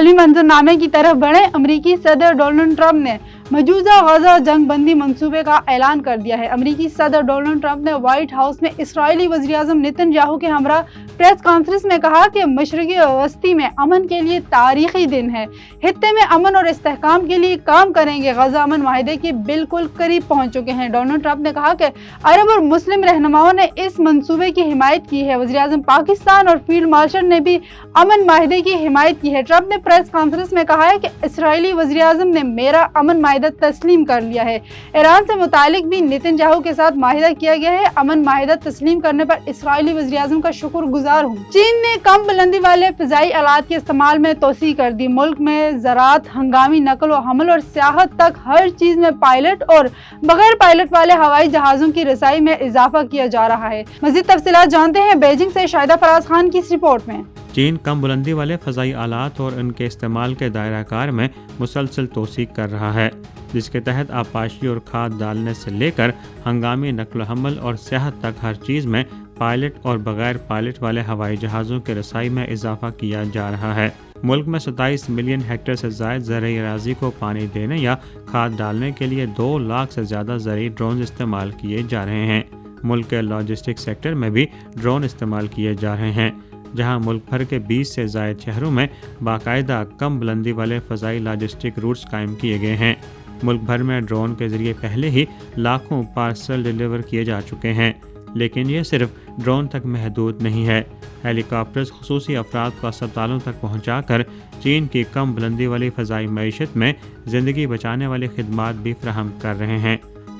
आलमी मंजूरनामे की तरफ बढ़े। अमरीकी सदर डोनाल्ड ट्रंप ने मौजूदा गजा जंग बंदी मंसूबे का ऐलान कर दिया है। अमरीकी सदर डोनाल्ड ट्रंप ने व्हाइट हाउस में इसराइली वज़ीर-ए-आज़म नेतन्याहू के हमरा प्रेस कॉन्फ्रेंस में कहा कि मशरक़ी वस्ती में अमन के लिए तारीखी दिन है। खित्ते में अमन और इस्तेहकाम के लिए काम करेंगे। गजा अमन माहिदे के बिल्कुल करीब पहुंच चुके हैं। डोनाल्ड ट्रंप ने कहा कि अरब और मुस्लिम रहनुमाओं ने इस मंसूबे की हिमायत की है। वज़ीर-ए-आज़म पाकिस्तान और फील्ड मार्शल ने भी अमन माहिदे की हिमायत की है। ट्रंप ने प्रेस कॉन्फ्रेंस में कहा है कि इसराइली वज़ीर-ए-आज़म ने मेरा अमन माहिदा तस्लीम कर लिया है। ईरान से मुतालिक भी नेतन्याहू के साथ माहिदा किया गया है। अमन माहिदा तस्लीम करने पर इसराइली वज़ीर-ए-आज़म का शुक्रगुजार हूँ। चीन ने कम बुलंदी वाले फ़िज़ाई आलात के इस्तेमाल में तोसी कर दी। मुल्क में ज़राअत, हंगामी नकल व हमल और सियाहत तक हर चीज में पायलट और बगैर पायलट वाले हवाई जहाजों की रसाई में इजाफा किया जा रहा है। मज़ीद तफसीलात जानते हैं बीजिंग से शाहिदा फराज खान की इस रिपोर्ट में। चीन कम बुलंदी वाले फ़ज़ाई आलात और उनके इस्तेमाल के दायरा कार में मुसलसल तोसी कर रहा है, जिसके तहत आपाशी और खाद डालने से लेकर हंगामी नकल हमल और सियाहत तक हर चीज़ में पायलट और बगैर पायलट वाले हवाई जहाज़ों की रसाई में इजाफा किया जा रहा है। मुल्क में 27 मिलियन हेक्टेयर से ज़ायद ज़रई अराज़ी को पानी देने या खाद डालने के लिए 2 लाख से ज़्यादा ज़रई ड्रोन इस्तेमाल किए जा रहे हैं। मुल्क के लॉजिस्टिक सेक्टर में भी ड्रोन इस्तेमाल किए जा रहे हैं, जहां मुल्क भर के 20 से ज़ायद शहरों में बाकायदा कम बुलंदी वाले फ़ज़ाई लॉजिस्टिक रूट्स कायम किए गए हैं। मुल्क भर में ड्रोन के ज़रिए पहले ही लाखों पार्सल डिलीवर किए जा चुके हैं, लेकिन ये सिर्फ ड्रोन तक महदूद नहीं है। हेलीकॉप्टर्स ख़ुसूसी अफराद को अस्पतालों तक पहुँचाकर चीन की कम बुलंदी वाली फ़ज़ाई मईशत में ज़िंदगी बचाने वाली खिदमात भी फराहम कर रहे हैं।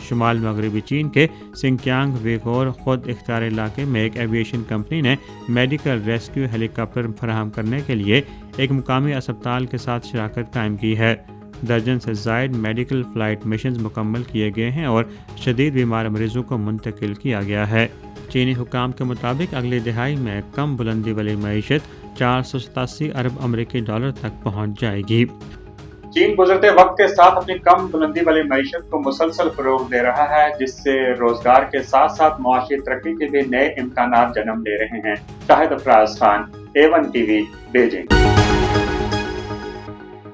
शुमाल मगरबी चीन के सिंकियांग वेगोर खुद इख्तियार इलाके में एक एविएशन कंपनी ने मेडिकल रेस्क्यू हेलीकॉप्टर फराहम करने के लिए एक मुकामी अस्पताल के साथ शराकत कायम की है। दर्जन से ज़ायद मेडिकल फ़्लाइट मिशन मुकम्मल किए गए हैं और शदीद बीमार मरीजों को मुंतकिल किया गया है। चीनी हुकाम के मुताबिक अगली दिहाई में कम बुलंदी वाली मईशत 487 अरब अमरीकी डॉलर तक पहुँच जाएगी। चीन गुजरते वक्त के साथ अपनी कम बुलंदी वाली मईशत को मुसलसल फ़रोग़ दे रहा है, जिससे रोजगार के साथ साथ मुआशी तरक्की के भी नए इम्कानात जन्म ले रहे हैं। Shahid Faraz Khan, A1 TV, Beijing.